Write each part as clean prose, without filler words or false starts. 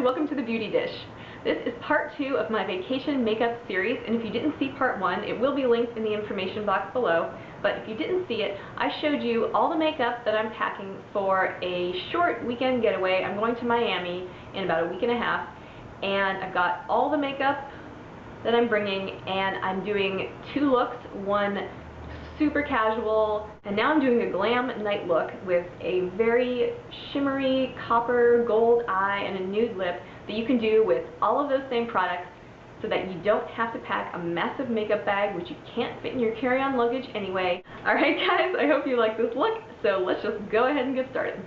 welcome to the Beauty Dish. This is part 2 of my vacation makeup series, and if you didn't see part 1, it will be linked in the information box below. But if you didn't see it, I showed you all the makeup that I'm packing for a short weekend getaway. I'm going to Miami in about a week and a half, and I've got all the makeup that I'm bringing, and I'm doing 2 looks, one super casual, and now I'm doing a glam night look with a very shimmery copper gold eye and a nude lip that you can do with all of those same products so that you don't have to pack a massive makeup bag which you can't fit in your carry-on luggage anyway. Alright guys, I hope you like this look, so let's just go ahead and get started.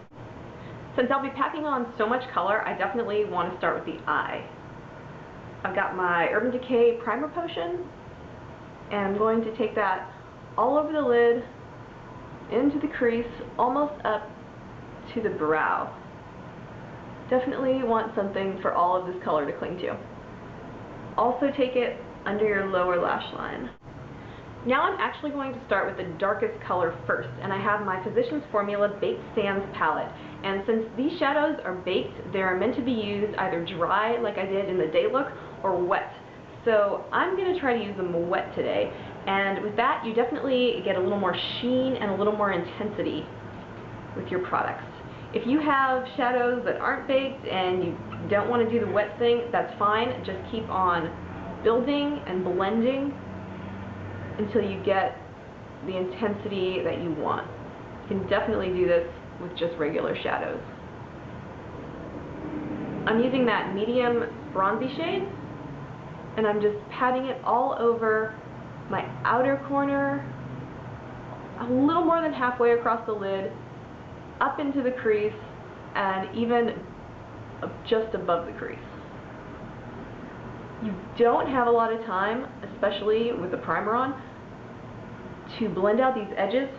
Since I'll be packing on so much color, I definitely want to start with the eye. I've got my Urban Decay primer potion, and I'm going to take that all over the lid, into the crease, almost up to the brow. Definitely want something for all of this color to cling to. Also take it under your lower lash line. Now I'm actually going to start with the darkest color first, and I have my Physicians Formula Baked Sands palette. And since these shadows are baked, they're meant to be used either dry, like I did in the day look, or wet. So I'm going to try to use them wet today. And with that, you definitely get a little more sheen and a little more intensity with your products. If you have shadows that aren't baked and you don't want to do the wet thing, that's fine. Just keep on building and blending until you get the intensity that you want. You can definitely do this with just regular shadows. I'm using that medium bronzy shade, and I'm just patting it all over my outer corner, a little more than halfway across the lid, up into the crease, and even just above the crease. You don't have a lot of time, especially with the primer on, to blend out these edges,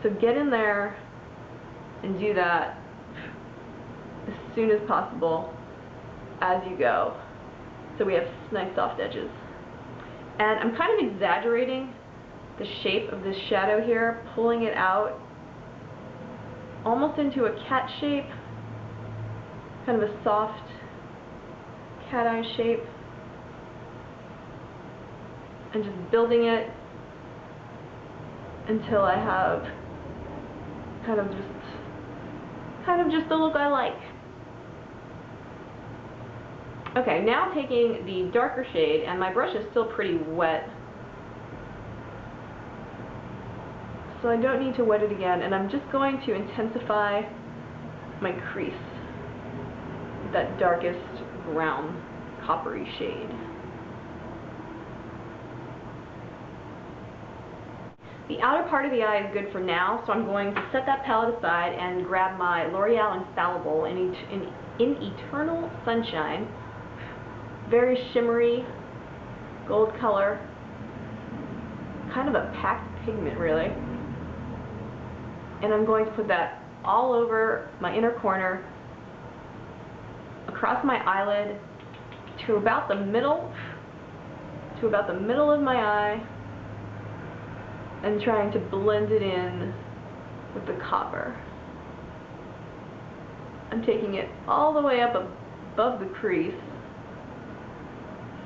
so get in there and do that as soon as possible as you go, so we have nice soft edges. And I'm kind of exaggerating the shape of this shadow here, pulling it out almost into a cat shape, kind of a soft cat eye shape, and just building it until I have kind of just the look I like. Okay, now taking the darker shade, and my brush is still pretty wet, so I don't need to wet it again, and I'm just going to intensify my crease with that darkest brown coppery shade. The outer part of the eye is good for now, so I'm going to set that palette aside and grab my L'Oreal Infallible in Eternal Sunshine. Very shimmery gold color, kind of a packed pigment really, and I'm going to put that all over my inner corner, across my eyelid, to about the middle of my eye, and trying to blend it in with the copper. I'm taking it all the way up above the crease.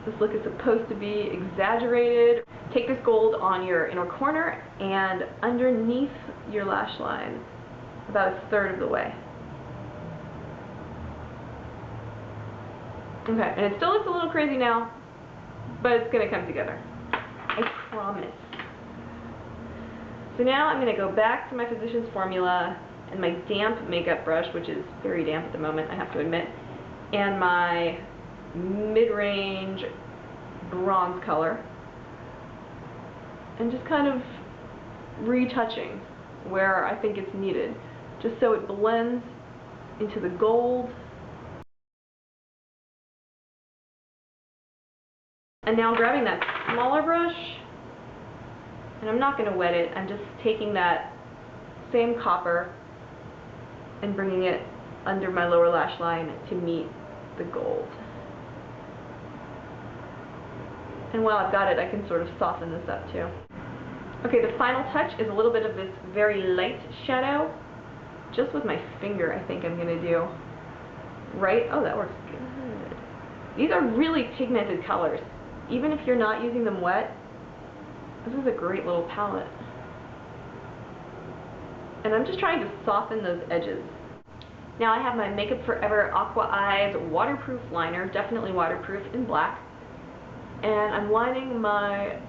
This look is supposed to be exaggerated. Take this gold on your inner corner and underneath your lash line, about a third of the way. Okay, and it still looks a little crazy now, but it's going to come together. I promise. So now I'm going to go back to my Physicians Formula and my damp makeup brush, which is very damp at the moment, I have to admit, and my mid-range bronze color, and just kind of retouching where I think it's needed, just so it blends into the gold. And now I'm grabbing that smaller brush, and I'm not going to wet it, I'm just taking that same copper and bringing it under my lower lash line to meet the gold. And while I've got it, I can sort of soften this up too. Okay, the final touch is a little bit of this very light shadow, just with my finger I think I'm going to do. right? Oh, that works good. These are really pigmented colors. Even if you're not using them wet, this is a great little palette. And I'm just trying to soften those edges. Now I have my Makeup Forever Aqua Eyes waterproof liner, definitely waterproof, in black. And I'm lining my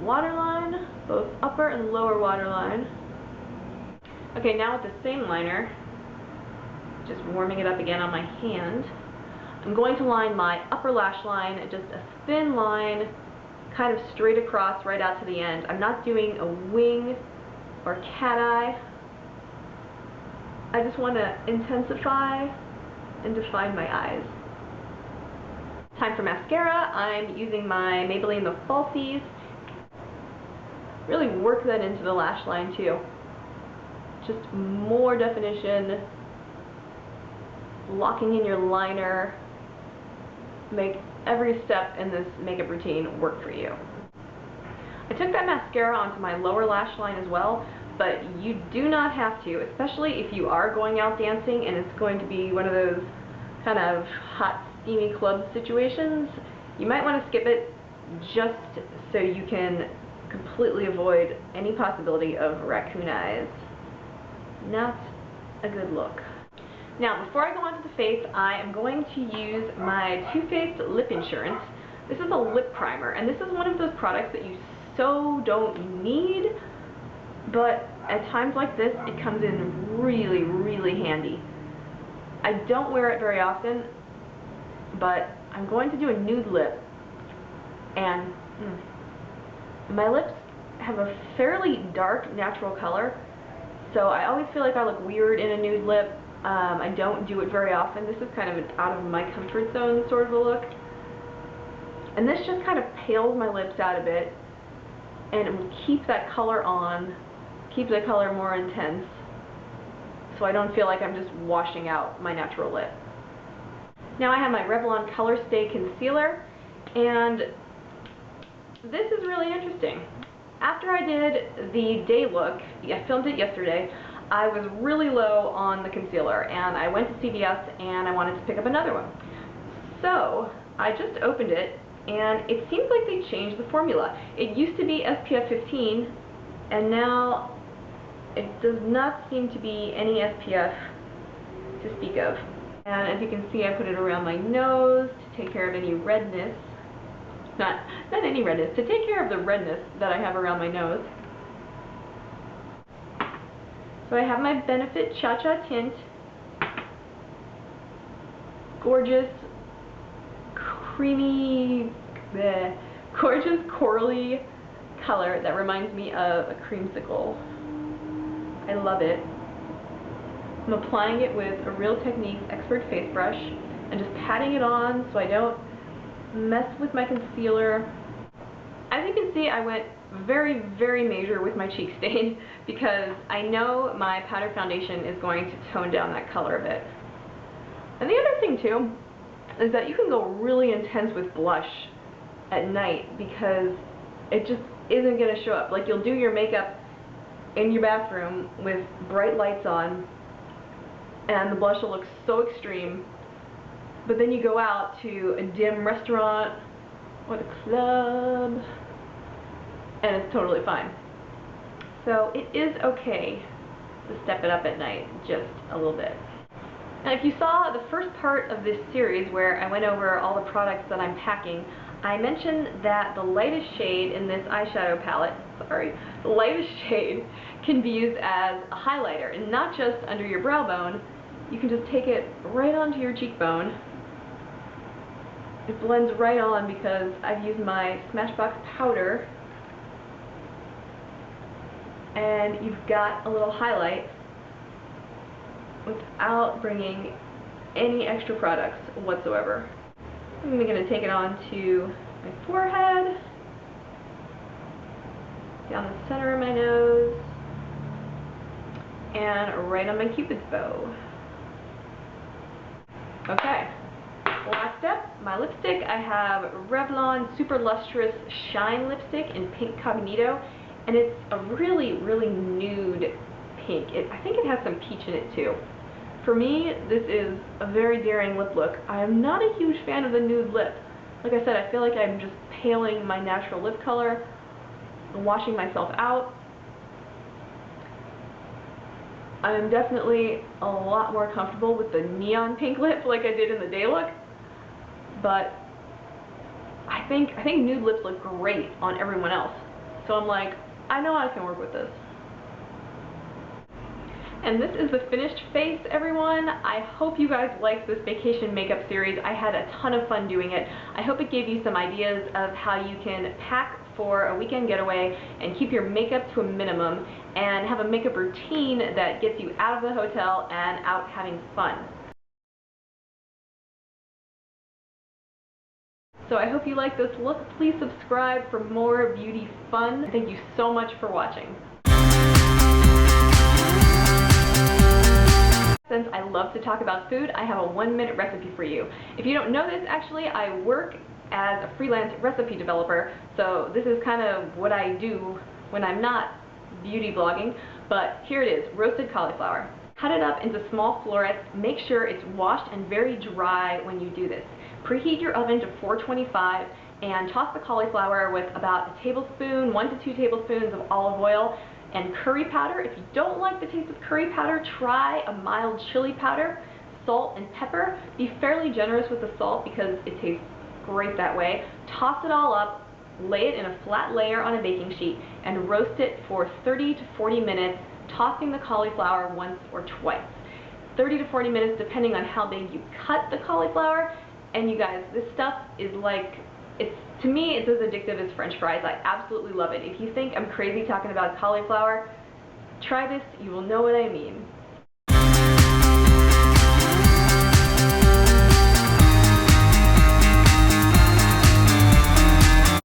waterline, both upper and lower waterline. Okay, now with the same liner, just warming it up again on my hand, I'm going to line my upper lash line, just a thin line, kind of straight across right out to the end. I'm not doing a wing or cat eye. I just want to intensify and define my eyes. Time for mascara. I'm using my Maybelline The Falsies. Really work that into the lash line too. Just more definition, locking in your liner, make every step in this makeup routine work for you. I took that mascara onto my lower lash line as well, but you do not have to, especially if you are going out dancing and it's going to be one of those kind of hot, steamy club situations. You might want to skip it just so you can completely avoid any possibility of raccoon eyes. Not a good look. Now, before I go on to the face, I am going to use my Too Faced Lip Insurance. This is a lip primer, and this is one of those products that you so don't need, but at times like this, it comes in really, really handy. I don't wear it very often, but I'm going to do a nude lip, and my lips have a fairly dark natural color, so I always feel like I look weird in a nude lip. I don't do it very often. This is kind of an out of my comfort zone sort of a look. And this just kind of pales my lips out a bit, and it will keep that color on, keep the color more intense, so I don't feel like I'm just washing out my natural lip. Now I have my Revlon Colorstay Concealer, and this is really interesting. After I did the day look, I filmed it yesterday, I was really low on the concealer, and I went to CVS and I wanted to pick up another one. So I just opened it, and it seems like they changed the formula. It used to be SPF 15, and now it does not seem to be any SPF to speak of. And as you can see, I put it around my nose to take care of any redness. Not any redness, to take care of the redness that I have around my nose. So I have my Benefit Cha-Cha Tint. Gorgeous, creamy, gorgeous corally color that reminds me of a creamsicle. I love it. I'm applying it with a Real Techniques Expert Face Brush and just patting it on so I don't mess with my concealer. As you can see, I went very, very major with my cheek stain because I know my powder foundation is going to tone down that color a bit. And the other thing too is that you can go really intense with blush at night because it just isn't going to show up. Like, you'll do your makeup in your bathroom with bright lights on and the blush will look so extreme, but then you go out to a dim restaurant or the club and it's totally fine. So it is okay to step it up at night just a little bit. Now, if you saw the first part of this series where I went over all the products that I'm packing, I mentioned that the lightest shade in this eyeshadow palette, the lightest shade can be used as a highlighter, and not just under your brow bone. You can just take it right onto your cheekbone. It blends right on because I've used my Smashbox powder, and you've got a little highlight without bringing any extra products whatsoever. I'm going to take it onto my forehead, down the center of my nose, and right on my Cupid's bow. Okay, last step, my lipstick. I have Revlon Super Lustrous Shine Lipstick in Pink Cognito, and it's a really, really nude pink. I think it has some peach in it too. For me, this is a very daring lip look. I am not a huge fan of the nude lip. Like I said, I feel like I'm just paling my natural lip color and washing myself out. I am definitely a lot more comfortable with the neon pink lip like I did in the day look, but I think nude lips look great on everyone else. So I'm like, I know I can work with this. And this is the finished face, everyone. I hope you guys liked this vacation makeup series. I had a ton of fun doing it. I hope it gave you some ideas of how you can pack for a weekend getaway and keep your makeup to a minimum and have a makeup routine that gets you out of the hotel and out having fun. So I hope you like this look. Please subscribe for more beauty fun. Thank you so much for watching. Since I love to talk about food, I have a 1-minute recipe for you. If you don't know this, actually, I work as a freelance recipe developer, so this is kind of what I do when I'm not beauty blogging. But here it is, roasted cauliflower. Cut it up into small florets. Make sure it's washed and very dry when you do this. Preheat your oven to 425 and toss the cauliflower with about a tablespoon, 1 to 2 tablespoons of olive oil and curry powder. If you don't like the taste of curry powder, try a mild chili powder, salt and pepper. Be fairly generous with the salt because it tastes great that way. Toss it all up, lay it in a flat layer on a baking sheet, and roast it for 30 to 40 minutes, tossing the cauliflower once or twice. 30 to 40 minutes depending on how big you cut the cauliflower. And you guys, this stuff is like, to me, it's as addictive as French fries. I absolutely love it. If you think I'm crazy talking about cauliflower, try this. You will know what I mean.